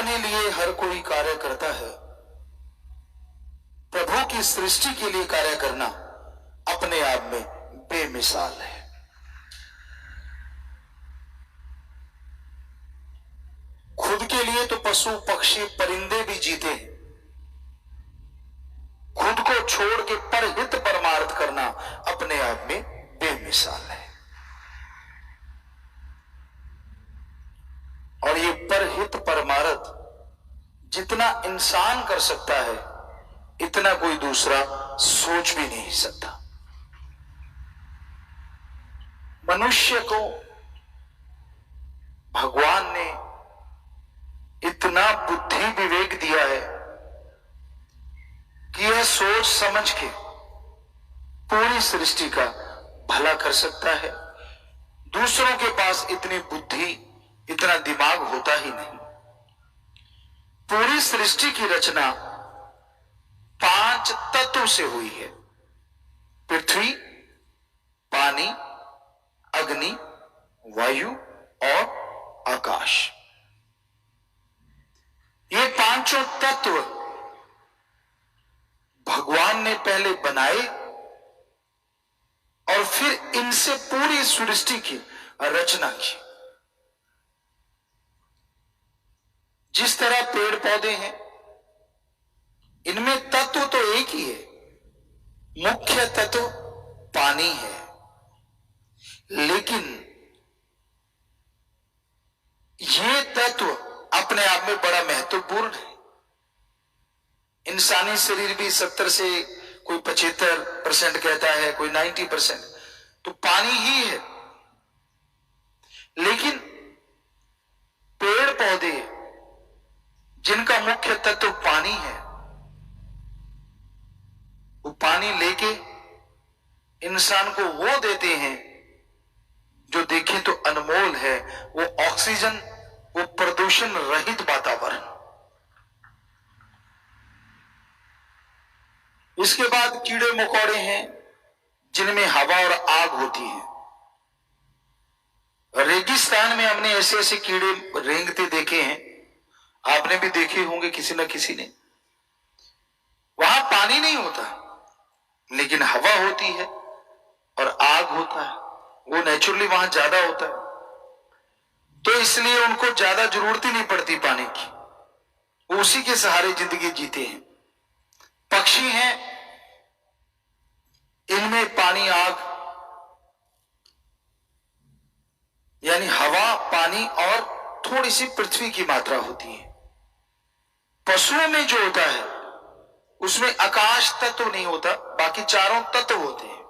अपने लिए हर कोई कार्य करता है, प्रभु की सृष्टि के लिए कार्य करना अपने आप में बेमिसाल है। खुद के लिए तो पशु पक्षी परिंदे भी जीते हैं, खुद को छोड़ के परहित परमार्थ करना अपने आप में बेमिसाल है। और ये परहित परमार्थ जितना इंसान कर सकता है, इतना कोई दूसरा सोच भी नहीं सकता। मनुष्य को भगवान ने इतना बुद्धि विवेक दिया है कि यह सोच समझ के पूरी सृष्टि का भला कर सकता है। दूसरों के पास इतनी बुद्धि, इतना दिमाग होता ही नहीं। पूरी सृष्टि की रचना 5 तत्व से हुई है: पृथ्वी, पानी, अग्नि, वायु और आकाश। ये पांचों तत्व भगवान ने पहले बनाए और फिर इनसे पूरी सृष्टि की रचना की। जिस तरह पेड़ पौधे हैं, इनमें तत्व तो एक ही है, मुख्य तत्व पानी है, लेकिन ये तत्व अपने आप में बड़ा महत्वपूर्ण है। इंसानी शरीर भी 70 से कोई 75% कहता है, कोई 90%, तो पानी ही है। लेकिन पेड़ पौधे जिनका मुख्य तत्व पानी है, वो पानी लेके इंसान को वो देते हैं जो देखें तो अनमोल है, वो ऑक्सीजन, वो प्रदूषण रहित वातावरण। इसके बाद कीड़े मकोड़े हैं जिनमें हवा और आग होती है। रेगिस्तान में हमने ऐसे ऐसे कीड़े रेंगते देखे हैं, आपने भी देखे होंगे किसी न किसी ने। वहां पानी नहीं होता, लेकिन हवा होती है और आग होता है, वो नेचुरली वहां ज्यादा होता है, तो इसलिए उनको ज्यादा जरूरत ही नहीं पड़ती पानी की, वो उसी के सहारे जिंदगी जीते हैं। पक्षी हैं, इनमें पानी आग यानी हवा, पानी और थोड़ी सी पृथ्वी की मात्रा होती है। पशुओं में जो होता है उसमें आकाश तत्व नहीं होता, बाकी चारों तत्व होते हैं।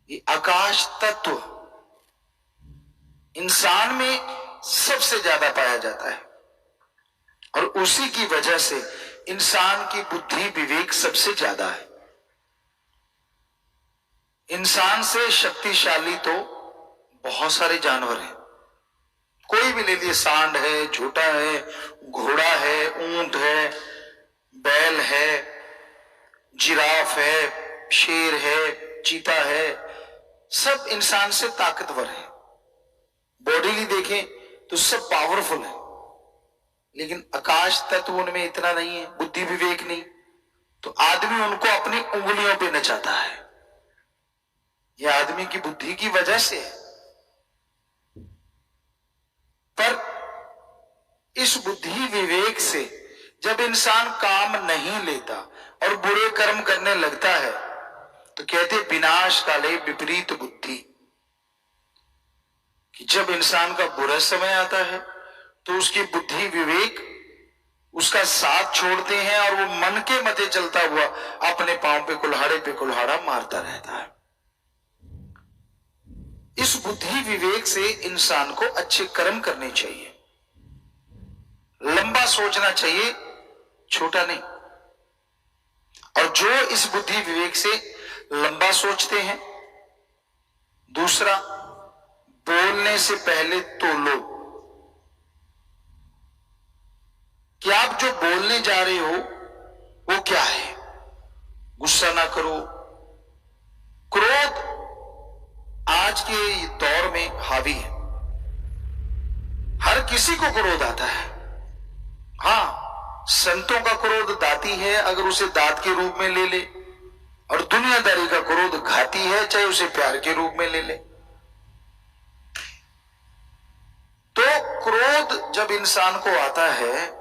ये आकाश तत्व इंसान में सबसे ज्यादा पाया जाता है और उसी की वजह से इंसान की बुद्धि विवेक सबसे ज्यादा है। इंसान से शक्तिशाली तो बहुत सारे जानवर हैं, कोई भी ले लिए, सांड है, झूठा है, घोड़ा है, ऊंट है, बैल है, जिराफ है, शेर है, चीता है, सब इंसान से ताकतवर है। बॉडीली देखें तो सब पावरफुल है, लेकिन आकाश तत्व उनमें इतना नहीं है, बुद्धि विवेक नहीं, तो आदमी उनको अपनी उंगलियों पे नचाता है। यह आदमी की बुद्धि की वजह से है। पर इस बुद्धि विवेक से जब इंसान काम नहीं लेता और बुरे कर्म करने लगता है, तो कहते विनाश काले विपरीत बुद्धि, कि जब इंसान का बुरा समय आता है तो उसकी बुद्धि विवेक उसका साथ छोड़ते हैं और वो मन के मते चलता हुआ अपने पांव पे कुल्हाड़ा मारता रहता है। इस बुद्धि विवेक से इंसान को अच्छे कर्म करने चाहिए, लंबा सोचना चाहिए, छोटा नहीं। और जो इस बुद्धि विवेक से लंबा सोचते हैं, दूसरा, बोलने से पहले तोलो कि आप जो बोलने जा रहे हो वो क्या है। गुस्सा ना करो। क्रोध आज के दौर में हावी है, हर हर किसी को क्रोध आता है। हाँ, संतों का क्रोध दाती है, अगर उसे दात के रूप में ले ले, और दुनियादारी का क्रोध घाती है, चाहे उसे प्यार के रूप में ले ले। तो क्रोध जब इंसान को आता है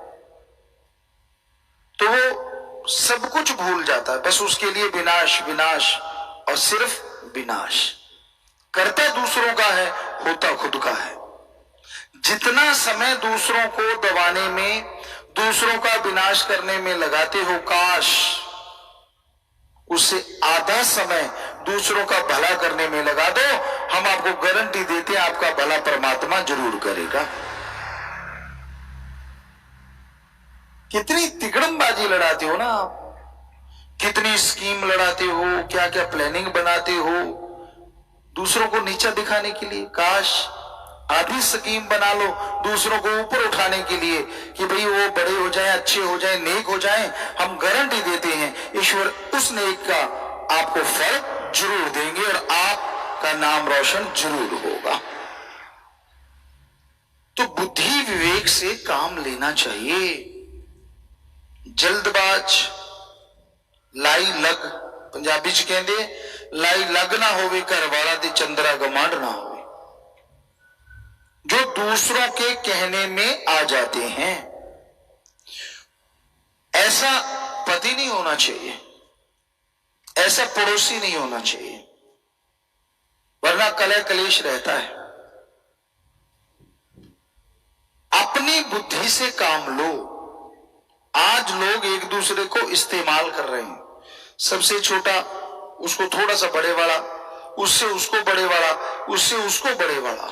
तो वो सब कुछ भूल जाता है, बस उसके लिए विनाश विनाश और सिर्फ विनाश। करता दूसरों का है, होता खुद का है। जितना समय दूसरों को दबाने में, दूसरों का विनाश करने में लगाते हो, काश उससे आधा समय दूसरों का भला करने में लगा दो। हम आपको गारंटी देते हैं आपका भला परमात्मा जरूर करेगा। कितनी तिकड़मबाजी लड़ाते हो ना आप, कितनी स्कीम लड़ाते हो, क्या क्या प्लानिंग बनाते हो दूसरों को नीचा दिखाने के लिए। काश आधी स्कीम बना लो दूसरों को ऊपर उठाने के लिए कि भाई वो बड़े हो जाएं, अच्छे हो जाएं, नेक हो जाएं। हम गारंटी देते हैं ईश्वर उस नेक का आपको फल जरूर देंगे और आपका नाम रोशन जरूर होगा। तो बुद्धि विवेक से काम लेना चाहिए। जल्दबाज लाई लग, पंजाबी च कहते लाई लग ना होवे घर वाला ते चंद्रा गमांड ना होवे। जो दूसरों के कहने में आ जाते हैं, ऐसा पति नहीं होना चाहिए, ऐसा पड़ोसी नहीं होना चाहिए, वरना कलह कलेश रहता है। अपनी बुद्धि से काम लो। आज लोग एक दूसरे को इस्तेमाल कर रहे हैं। सबसे छोटा उसको थोड़ा सा बड़े वाला, उससे उसको बड़े वाला, उससे उसको बड़े वाला,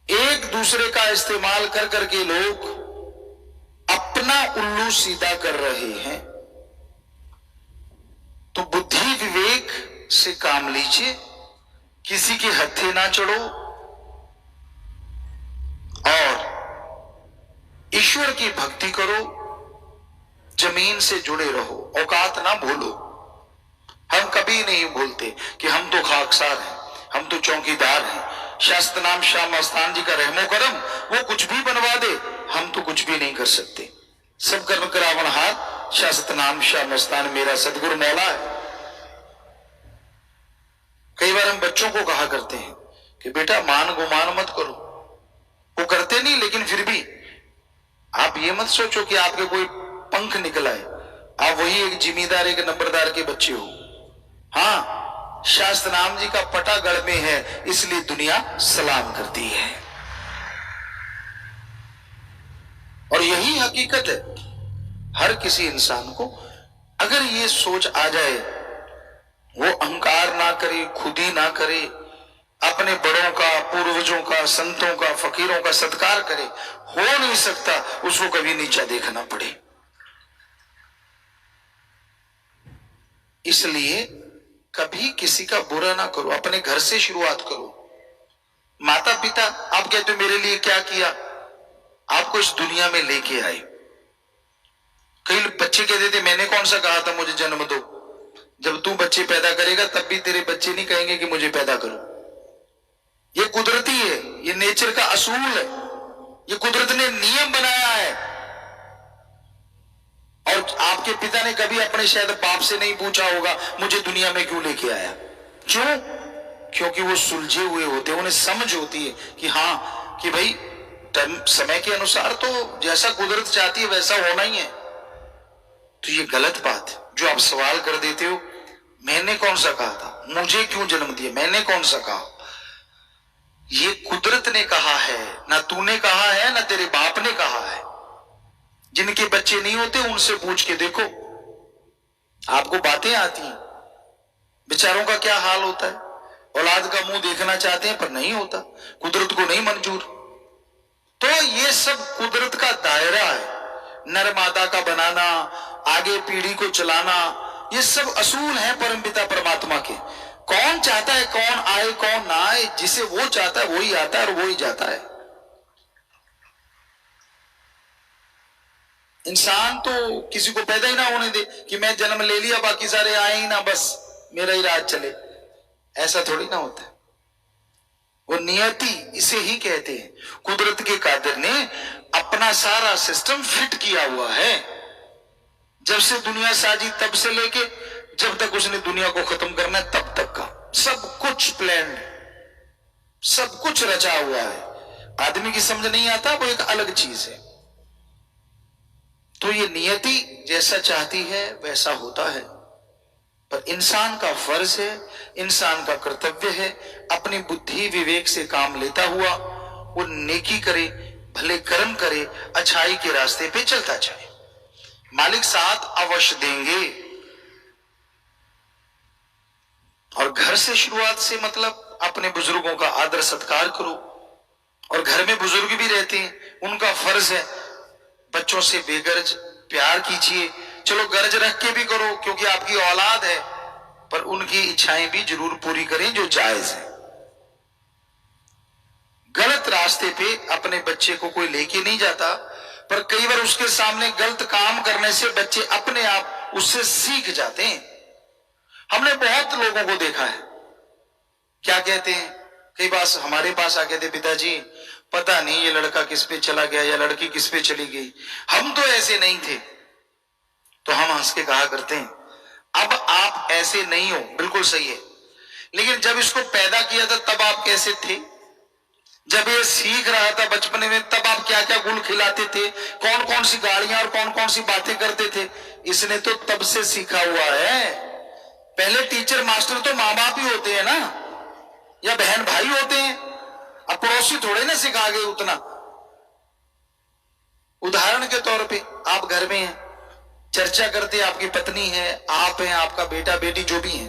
एक दूसरे का इस्तेमाल कर करके लोग अपना उल्लू सीधा कर रहे हैं। तो बुद्धि विवेक से काम लीजिए, किसी के हत्थे ना चढ़ो और ईश्वर की भक्ति करो, जमीन से जुड़े रहो, औकात ना भूलो। हम कभी नहीं भूलते कि हम तो खाकसार हैं, हम तो चौकीदार हैं। शास्त्र नाम शाह मस्तान जी का रहमो करम, वो कुछ भी बनवा दे, हम तो कुछ भी नहीं कर सकते। सब कर्म करावन हाथ, शास्त्र नाम शाह मस्तान मेरा सदगुरु मौला है। कई बार हम बच्चों को कहा करते हैं कि बेटा मान गुमान मत करो, वो करते नहीं, लेकिन फिर भी आप ये मत सोचो कि आपके कोई पंख निकला है, आप वही एक जिम्मेदार एक नंबरदार के बच्चे हो। हाँ, शास्त्र नाम जी का पटा गढ़ में है, इसलिए दुनिया सलाम करती है। और यही हकीकत है। हर किसी इंसान को अगर ये सोच आ जाए, वो अहंकार ना करे, खुदी ना करे, अपने बड़ों का, पूर्वजों का, संतों का, फकीरों का सत्कार करे, हो नहीं सकता उसको कभी नीचा देखना पड़े। इसलिए कभी किसी का बुरा ना करो, अपने घर से शुरुआत करो। माता पिता, आप कहते हो मेरे लिए क्या किया, आपको इस दुनिया में लेके आए। कई बच्चे कहते थे मैंने कौन सा कहा था मुझे जन्म दो, जब तू बच्चे पैदा करेगा तब भी तेरे बच्चे नहीं कहेंगे कि मुझे पैदा करो। ये कुदरती है, ये नेचर का असूल है, ये कुदरत ने नियम बनाया है। और आपके पिता ने कभी अपने शायद बाप से नहीं पूछा होगा मुझे दुनिया में क्यों लेके आया। क्यों? क्योंकि वो सुलझे हुए होते हैं, उन्हें समझ होती है कि हाँ कि भाई समय के अनुसार तो जैसा कुदरत चाहती है वैसा होना ही है। तो ये गलत बात है जो आप सवाल कर देते हो, मैंने कौन सा कहा था, मुझे क्यों जन्म दिया, मैंने कौन सा कहा। ये कुदरत ने कहा है, ना तूने कहा है ना तेरे बाप ने कहा है। जिनके बच्चे नहीं होते उनसे पूछ के देखो, आपको बातें आती हैं। बेचारों का क्या हाल होता है, औलाद का मुंह देखना चाहते हैं पर नहीं होता, कुदरत को नहीं मंजूर। तो ये सब कुदरत का दायरा है। नर मादा का बनाना, आगे पीढ़ी को चलाना, ये सब असूल हैं परमपिता परमात्मा के। कौन चाहता है कौन आए कौन ना आए, जिसे वो चाहता है वही आता है और वही जाता है। इंसान तो किसी को पैदा ही ना होने दे कि मैं जन्म ले लिया बाकी सारे आए ही ना, बस मेरा ही राज चले। ऐसा थोड़ी ना होता है। वो नियति इसे ही कहते हैं। कुदरत के कादिर ने अपना सारा सिस्टम फिट किया हुआ है। जब से दुनिया साजी तब से लेके जब तक उसने दुनिया को खत्म करना है तब तक का सब कुछ प्लान, सब कुछ रचा हुआ है। आदमी की समझ नहीं आता, वो एक अलग चीज है। तो ये नियति जैसा चाहती है वैसा होता है, पर इंसान का फर्ज है, इंसान का कर्तव्य है, अपनी बुद्धि विवेक से काम लेता हुआ वो नेकी करे, भले कर्म करे, अच्छाई के रास्ते पे चलता जाए। मालिक साथ अवश्य देंगे। और घर से शुरुआत से मतलब अपने बुजुर्गों का आदर सत्कार करो। और घर में बुजुर्ग भी रहते हैं, उनका फर्ज है बच्चों से बेगर्ज प्यार कीजिए। चलो गर्ज रख के भी करो क्योंकि आपकी औलाद है, पर उनकी इच्छाएं भी जरूर पूरी करें जो जायज है। गलत रास्ते पे अपने बच्चे को कोई लेके नहीं जाता, पर कई बार उसके सामने गलत काम करने से बच्चे अपने आप उससे सीख जाते हैं। हमने बहुत लोगों को देखा है, क्या कहते हैं, कई बार हमारे पास आ कहते पिताजी पता नहीं ये लड़का किस पे चला गया या लड़की किस पे चली गई, हम तो ऐसे नहीं थे। तो हम हंस के कहा करते हैं अब आप ऐसे नहीं हो, बिल्कुल सही है, लेकिन जब इसको पैदा किया था तब आप कैसे थे? जब ये सीख रहा था बचपन में तब आप क्या क्या गुल खिलाते थे, कौन कौन सी गालियां और कौन कौन सी बातें करते थे? इसने तो तब से सीखा हुआ है। पहले टीचर मास्टर तो माँ बाप ही होते हैं ना, या बहन भाई होते हैं, अब पड़ोसी थोड़े ना सिखा गए उतना। उदाहरण के तौर पे आप घर में हैं, चर्चा करते हैं, आपकी पत्नी है, आप हैं, आपका बेटा बेटी जो भी है,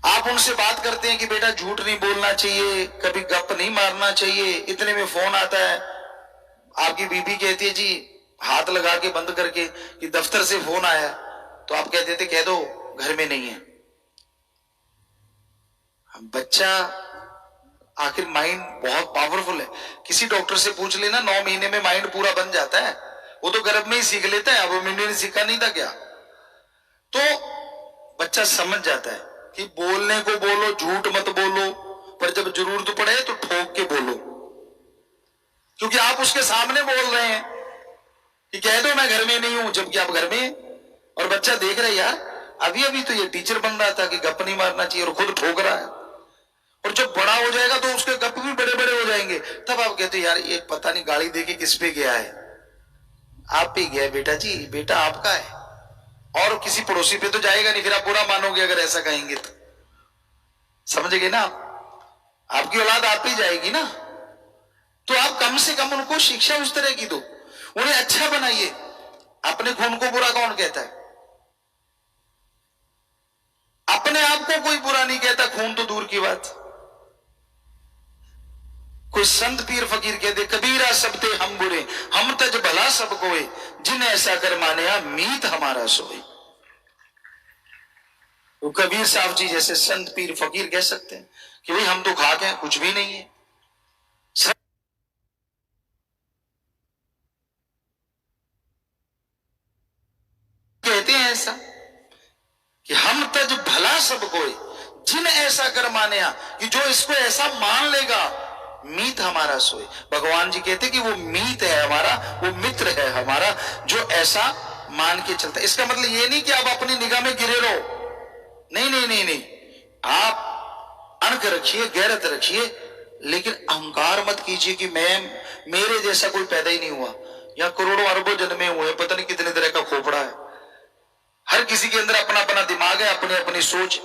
आप उनसे बात करते हैं कि बेटा झूठ नहीं बोलना चाहिए, कभी गप नहीं मारना चाहिए। इतने में फोन आता है, आपकी बीबी कहती है जी हाथ लगा के बंद करके कि दफ्तर से फोन आया, तो आप कहते थे कह दो घर में नहीं है। बच्चा आखिर माइंड बहुत पावरफुल है, किसी डॉक्टर से पूछ लेना 9 महीने में माइंड पूरा बन जाता है, वो तो गर्भ में ही सीख लेता है। अब मैंने सीखा नहीं था क्या? तो बच्चा समझ जाता है कि बोलने को बोलो, झूठ मत बोलो, पर जब जरूरत पड़े तो ठोक के बोलो, क्योंकि आप उसके सामने बोल रहे हैं कि कह दो मैं घर में नहीं हूं, जबकि आप घर में हैं। और बच्चा देख रहा है यार अभी अभी तो ये टीचर बन रहा था कि गप नहीं मारना चाहिए, और खुद ठोक रहा है। और जब बड़ा हो जाएगा तो उसके गप भी बड़े बड़े हो जाएंगे, तब आप कहते यार ये पता नहीं गाली देके किस पे गया है। आप पे गया बेटा जी, बेटा आपका है, और किसी पड़ोसी पे तो जाएगा नहीं, फिर आप बुरा मानोगे अगर ऐसा कहेंगे तो। समझ गए ना आप? आपकी औलाद आप ही जाएगी ना, तो आप कम से कम उनको शिक्षा उस तरह की दो, उन्हें अच्छा बनाइए। अपने खून को बुरा कौन कहता है? अपने आप को कोई बुरा नहीं कहता, खून तो दूर की बात। कोई संत पीर फकीर कहते कबीरा सबते हम बुरे, हम तज भला सब कोय, जिन ऐसा कर माने मीत हमारा सोए। वो कबीर साहब जी जैसे संत पीर फकीर कह सकते हैं कि भाई हम तो खाक हैं, कुछ भी नहीं है। कहते हैं ऐसा कि हम तज भला सब कोई, जिन ऐसा कर माने कि जो इसको ऐसा मान लेगा मीत हमारा सोए। भगवान जी कहते कि वो मीत है हमारा, वो मित्र है हमारा, जो ऐसा मान के चलता है। इसका मतलब ये नहीं कि आप अपनी निगाह में गिरे रहो, नहीं नहीं नहीं नहीं, आप अणख रखिए, गैरत रखिए, लेकिन अहंकार मत कीजिए कि मैं मेरे जैसा कोई पैदा ही नहीं हुआ, या करोड़ों अरबों जन्मे हुए, पता नहीं कितने तरह का खोपड़ा है। हर किसी के अंदर अपना अपना दिमाग है, अपनी अपनी सोच।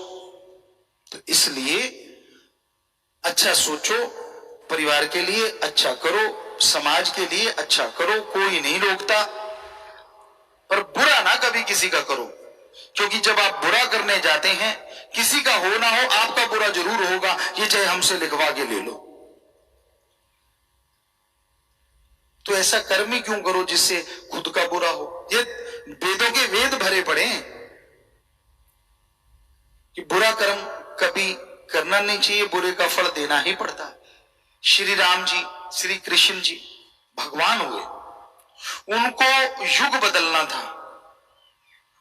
तो इसलिए अच्छा सोचो, परिवार के लिए अच्छा करो, समाज के लिए अच्छा करो, कोई नहीं रोकता, पर बुरा ना कभी किसी का करो, क्योंकि जब आप बुरा करने जाते हैं, किसी का हो ना हो आपका बुरा जरूर होगा, ये चाहे हमसे लिखवा के ले लो। तो ऐसा कर्म ही क्यों करो जिससे खुद का बुरा हो? ये वेदों के वेद भरे पड़े हैं कि बुरा कर्म कभी करना नहीं चाहिए, बुरे का फल देना ही पड़ता है। श्री राम जी, श्री कृष्ण जी भगवान हुए, उनको युग बदलना था,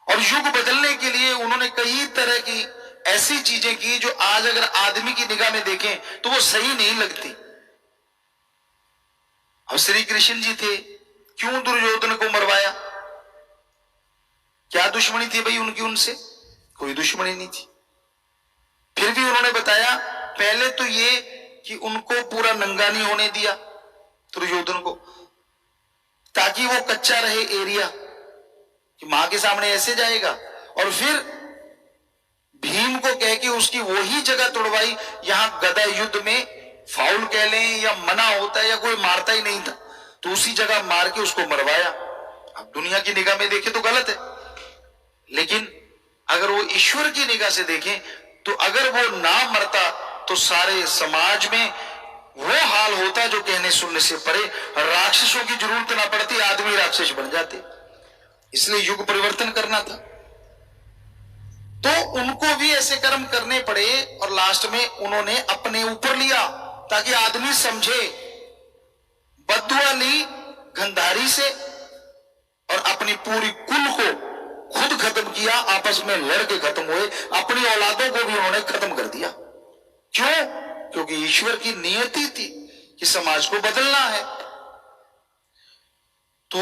और युग बदलने के लिए उन्होंने कई तरह की ऐसी चीजें की जो आज अगर आदमी की निगाह में देखें तो वो सही नहीं लगती। अब श्री कृष्ण जी थे, क्यों दुर्योधन को मरवाया? क्या दुश्मनी थी भाई उनकी उनसे? कोई दुश्मनी नहीं थी। फिर भी उन्होंने बताया पहले तो ये कि उनको पूरा नंगा नहीं होने दिया दुर्योधन को, ताकि वो कच्चा रहे एरिया कि मां के सामने ऐसे जाएगा। और फिर भीम को कह के उसकी वही जगह तोड़वाई, यहां गदा युद्ध में फाउल कह लें या मना होता है या कोई मारता ही नहीं था, तो उसी जगह मार के उसको मरवाया। अब दुनिया की निगाह में देखें तो गलत है, लेकिन अगर वो ईश्वर की निगाह से देखें तो अगर वो ना मरता तो सारे समाज में वो हाल होता जो कहने सुनने से परे, राक्षसों की जरूरत ना पड़ती, आदमी राक्षस बन जाते। इसलिए युग परिवर्तन करना था, तो उनको भी ऐसे कर्म करने पड़े और लास्ट में उन्होंने अपने ऊपर लिया ताकि आदमी समझे। बद्दुआ ली गंधारी से और अपनी पूरी कुल को खुद खत्म किया, आपस में लड़के खत्म हुए, अपनी औलादों को भी उन्होंने खत्म कर दिया। क्यों? क्योंकि ईश्वर की नियति थी कि समाज को बदलना है। तो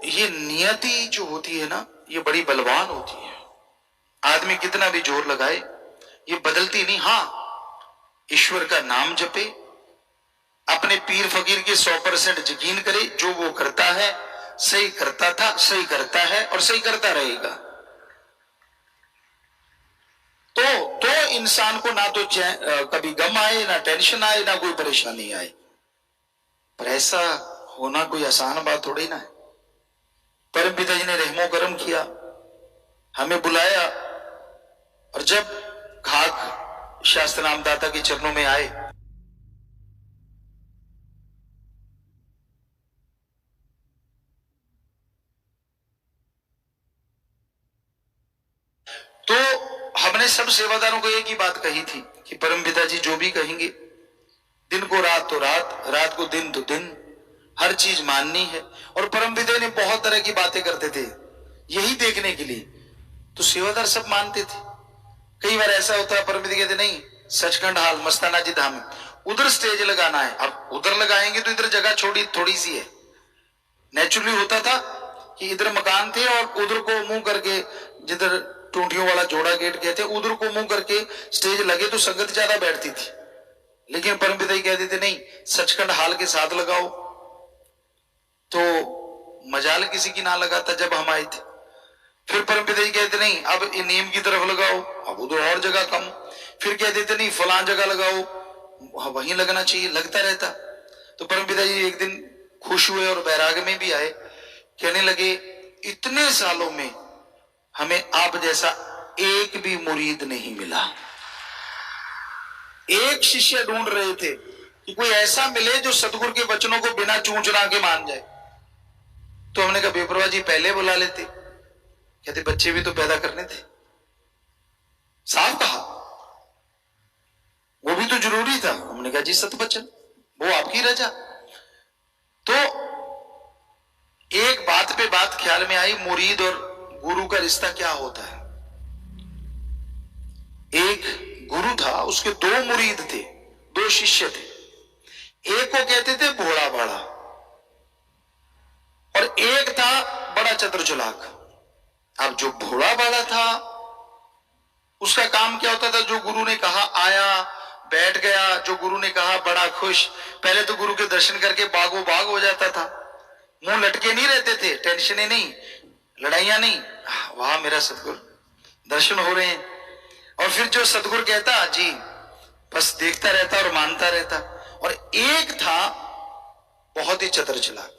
ये नियति जो होती है ना, ये बड़ी बलवान होती है। आदमी कितना भी जोर लगाए ये बदलती नहीं। हां, ईश्वर का नाम जपे, अपने पीर फकीर के 100% यकीन करे, जो वो करता है सही करता था, सही करता है और सही करता रहेगा। तो इंसान को ना तो कभी गम आए, ना टेंशन आए, ना कोई परेशानी आए। पर ऐसा होना कोई आसान बात थोड़ी ना है। परम पिता जी ने रहमो करम किया, हमें बुलाया, और जब खाक शास्त्र नामदाता के चरणों में आए तो हमने सब सेवादारों को एक ही बात कही थी कि परम पिता जी जो भी कहेंगे, दिन को रात तो रात, रात को दिन तो दिन, हर चीज माननी है। और परम पिता ने बहुत तरह की बातें करते थे यही देखने के लिए, तो सेवादार सब मानते थे। कई बार ऐसा होता है परम पिता कहते नहीं, सचखंड हाल मस्ताना जी धाम उधर स्टेज लगाना है। अब उधर लगाएंगे तो इधर जगह छोड़ी थोड़ी सी है। नेचुरली होता था कि इधर मकान थे और उधर को मुंह करके, जिधर टूटियों वाला जोड़ा गेट कहते, उधर को मुंह करके स्टेज लगे तो संगत ज्यादा बैठती थी। लेकिन परम पिता ही कहते थे नहीं, सचखंड हाल के साथ लगाओ। तो मजाल किसी की ना लगाता जब हम आए थे। फिर परम पिता जी कहते नहीं, अब नीम की तरफ लगाओ, अब उधर और जगह कम। फिर कहते थे नहीं, फलां जगह लगाओ, वहीं लगना चाहिए, लगता रहता। तो परम पिता जी एक दिन खुश हुए और बैराग में भी आए, कहने लगे इतने सालों में हमें आप जैसा एक भी मुरीद नहीं मिला। एक शिष्य ढूंढ रहे थे कि कोई ऐसा मिले जो सतगुरु के वचनों को बिना चूंचना के मान जाए। तो हमने कहा बेपरवाह जी पहले बुला लेते। कहते बच्चे भी तो पैदा करने थे। साफ कहा, वो भी तो जरूरी था। हमने कहा जी सतवचन, वो आपकी रजा। तो एक बात पे बात ख्याल में आई, मुरीद और गुरु का रिश्ता क्या होता है। एक गुरु था, उसके 2 मुरीद थे, 2 शिष्य थे। एक को कहते थे भोला भाला और एक था बड़ा चतुर चालाक। अब जो भोला भाला था उसका काम क्या होता था, जो गुरु ने कहा आया, बैठ गया, जो गुरु ने कहा बड़ा खुश। पहले तो गुरु के दर्शन करके बागो बाग हो जाता था, मुंह लटके नहीं रहते थे, टेंशन नहीं, लड़ाइयां नहीं, वाह मेरा सतगुरु, दर्शन हो रहे हैं। और फिर जो सतगुरु कहता जी, बस देखता रहता और मानता रहता। और एक था बहुत ही चतुर चालाक,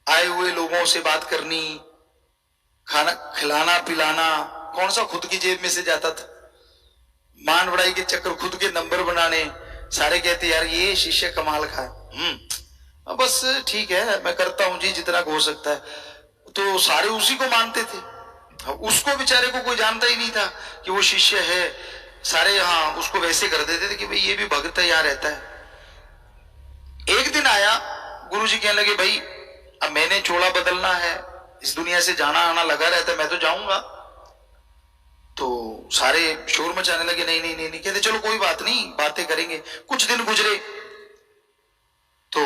आए हुए लोगों से बात करनी, खाना खिलाना पिलाना, कौन सा खुद की जेब में से जाता था, मान बढ़ाई के चक्कर, खुद के नंबर बनाने। सारे कहते यार ये शिष्य कमाल का है। बस ठीक है, मैं करता हूं जी जितना हो सकता है। तो सारे उसी को मानते थे। उसको बेचारे को कोई जानता ही नहीं था कि वो शिष्य है। सारे हाँ उसको वैसे कर देते थे कि भाई ये भी भक्त है, यहाँ रहता है। एक दिन आया, गुरुजी कहने लगे भाई अब मैंने चोला बदलना है, इस दुनिया से जाना आना लगा रहता है, मैं तो जाऊंगा। तो सारे शोर मचाने लगे, नहीं नहीं नहीं नहीं। कहते चलो कोई बात नहीं, बातें करेंगे। कुछ दिन गुजरे तो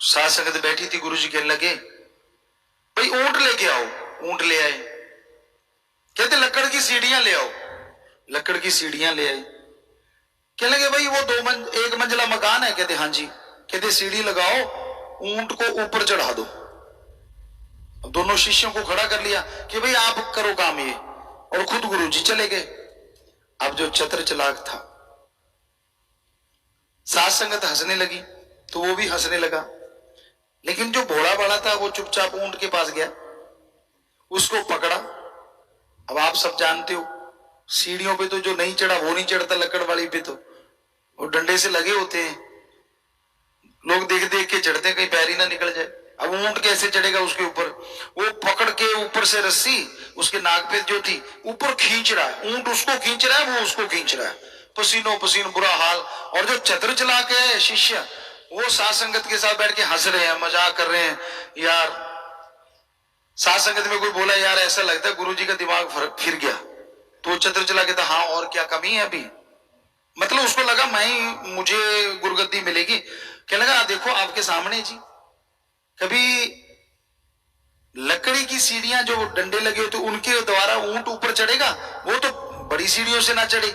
साध संगत बैठी थी, गुरुजी कहने लगे भाई ऊंट लेके आओ। ऊंट ले आए। कहते लकड़ की सीढ़ियां ले आओ। लकड़ की सीढ़ियां ले आए। कहने लगे भाई वो एक मंजिला मकान है। कहते हाँ जी। कहते सीढ़ी लगाओ, ऊंट को ऊपर चढ़ा दो। दोनों शिष्यों को खड़ा कर लिया कि भाई आप करो काम ये, और खुद गुरुजी चले गए। अब जो चतुर चालाक था, साध संगत हंसने लगी तो वो भी हंसने लगा, लेकिन जो भोला बड़ा था वो चुपचाप ऊंट के पास गया, उसको पकड़ा। अब आप सब जानते हो सीढ़ियों पे तो जो नहीं चढ़ा वो नहीं चढ़ता, लकड़ वाली पे तो वो डंडे से लगे होते हैं, लोग देख देख के चढ़ते हैं कहीं पैर ही ना निकल जाए। अब ऊंट कैसे चढ़ेगा उसके ऊपर? वो पकड़ के ऊपर से रस्सी उसके नाक पे जो थी ऊपर खींच रहा है, ऊंट उसको खींच रहा है, वो उसको खींच रहा है, पसीनो पसीन बुरा हाल। और जो चतुर चालाक है शिष्य, वो साध संगत के साथ बैठ के हंस रहे हैं, मजाक कर रहे हैं। यार साध संगत में कोई बोला यार ऐसा लगता है गुरुजी का दिमाग फिर गया, तो चतुर चालाक कहता हाँ और क्या कमी है अभी, मतलब उसको लगा मुझे गुरुगद्दी मिलेगी। क्या लगा देखो आपके सामने जी, कभी लकड़ी की सीढ़ियां जो डंडे लगे होते उनके द्वारा ऊंट ऊपर चढ़ेगा, वो तो बड़ी सीढ़ियों से ना चढ़े।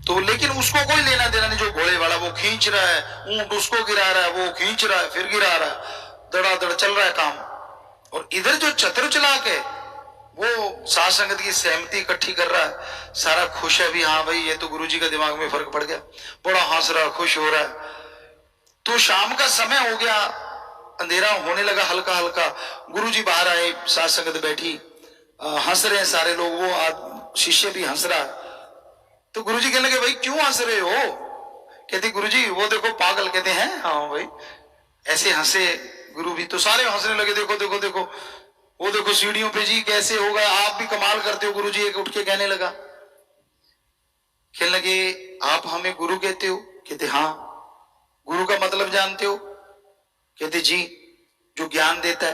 तो लेकिन उसको कोई लेना देना नहीं, जो घोड़े वाला वो खींच रहा है, ऊंट उसको गिरा रहा है, वो खींच रहा है फिर गिरा रहा है, दड़ादड़ चल रहा है काम। और इधर जो चतुर चालाक है वो साध संगत की सहमति इकट्ठी कर रहा है, सारा खुश है भी, हाँ भाई ये तो गुरुजी का दिमाग में फर्क पड़ गया, बड़ा हंस रहा खुश हो रहा है। तो शाम का समय हो गया, अंधेरा होने लगा हल्का हल्का। गुरुजी बाहर आए, साध संगत बैठी, हंस रहे हैं सारे लोग, वो शिष्य भी हंस रहा। तो गुरुजी कहने लगे भाई क्यों हंस रहे हो? कहते गुरुजी वो देखो पागल। कहते हैं हाँ भाई, ऐसे हंसे गुरु भी, तो सारे हंसने लगे, देखो देखो देखो वो देखो सीढ़ियों पे जी कैसे होगा, आप भी कमाल करते हो। गुरुजी एक उठ के कहने लगा, कहने लगे आप हमें गुरु कहते हो? कहते हाँ। गुरु का मतलब जानते हो? कहते जी, जो ज्ञान देता है।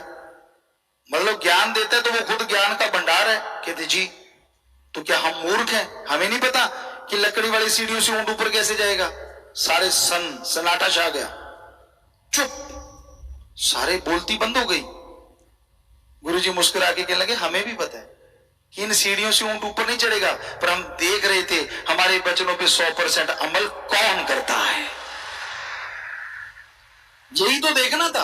मतलब ज्ञान देता है तो वो खुद ज्ञान का भंडार है? कहते जी। तो क्या हम मूर्ख हैं, हमें नहीं पता कि लकड़ी वाली सीढ़ियों से ऊंट ऊपर कैसे जाएगा? सारे सन्नाटा छा गया, चुप, सारे बोलती बंद हो गई। गुरुजी मुस्कुरा के कहने लगे हमें भी पता है कि इन सीढ़ियों से ऊंट ऊपर नहीं चढ़ेगा, पर हम देख रहे थे हमारे बचनों पे 100% अमल कौन करता है, यही तो देखना था।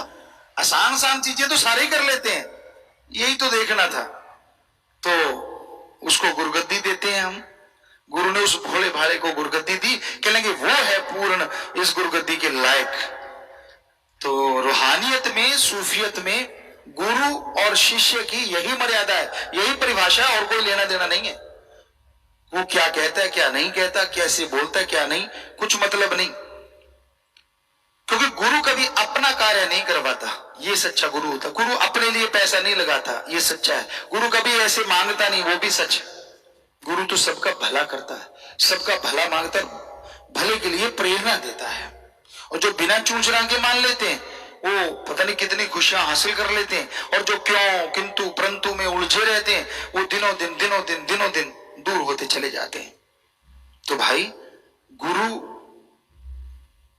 आसान आसान चीजें तो सारे कर लेते हैं, यही तो देखना था। तो उसको गुरुगद्दी देते हैं हम। गुरु ने उस भोले भाले को गुरुगद्दी दी, कहलेंगे वो है पूर्ण इस गुरुगद्दी के लायक। तो रूहानियत में, सूफियत में गुरु और शिष्य की यही मर्यादा है, यही परिभाषा है, और कोई लेना देना नहीं है। वो क्या कहता है क्या नहीं कहता, कैसे बोलता है क्या नहीं, कुछ मतलब नहीं। क्योंकि गुरु कभी अपना कार्य नहीं करवाता, ये सच्चा गुरु होता। गुरु अपने लिए पैसा नहीं लगाता, ये सच्चा है। गुरु कभी ऐसे मांगता नहीं, वो भी सच है। गुरु तो सबका भला करता है, सबका भला मांगता है, भले के लिए प्रेरणा देता है। और जो बिना चूंच के मान लेते हैं वो पता नहीं कितनी खुशियां हासिल कर लेते हैं, और जो क्यों किंतु परंतु में उलझे रहते हैं वो दिनों दिन दूर होते चले जाते हैं। तो भाई गुरु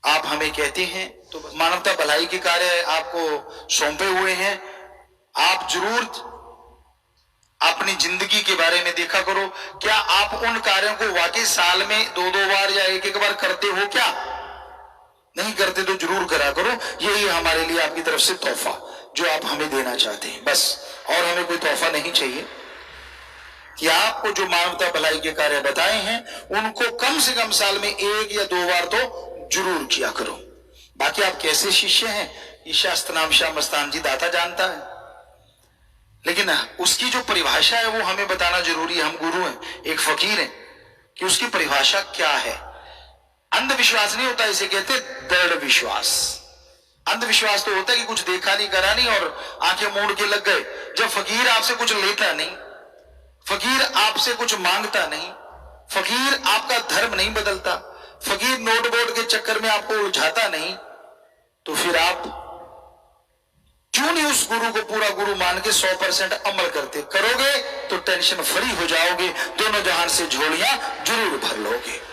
आप हमें कहते हैं तो मानवता भलाई के कार्य आपको सौंपे हुए हैं। आप जरूर अपनी जिंदगी के बारे में देखा करो, क्या आप उन कार्यों को वाकई साल में 2-2 बार या 1-1 बार करते हो? क्या नहीं करते तो जरूर करा करो। यही हमारे लिए आपकी तरफ से तोहफा जो आप हमें देना चाहते हैं, बस। और हमें कोई तोहफा नहीं चाहिए, कि आपको जो मानवता भलाई के कार्य बताए हैं उनको कम से कम साल में 1 या 2 बार तो जरूर किया करो। बाकी आप कैसे शिष्य हैं ये शास्त्र नाम श्याम मस्तान जी दाता जानता है, लेकिन उसकी जो परिभाषा है वो हमें बताना जरूरी है। हम गुरु हैं, एक फकीर हैं, कि उसकी परिभाषा क्या है। अंधविश्वास नहीं होता, इसे कहते दृढ़ विश्वास। अंधविश्वास तो होता है कि कुछ देखा नहीं, करा नहीं और आंखें मूंद के लग गए। जब फकीर आपसे कुछ लेता नहीं, फकीर आपसे कुछ मांगता नहीं, फकीर आपका धर्म नहीं बदलता, फकीर नोट बोर्ड के चक्कर में आपको उलझाता नहीं, तो फिर आप क्यों नहीं उस गुरु को पूरा गुरु मान के 100% अमल करते? करोगे तो टेंशन फ्री हो जाओगे, दोनों जहान से झोलियां जरूर भर लोगे।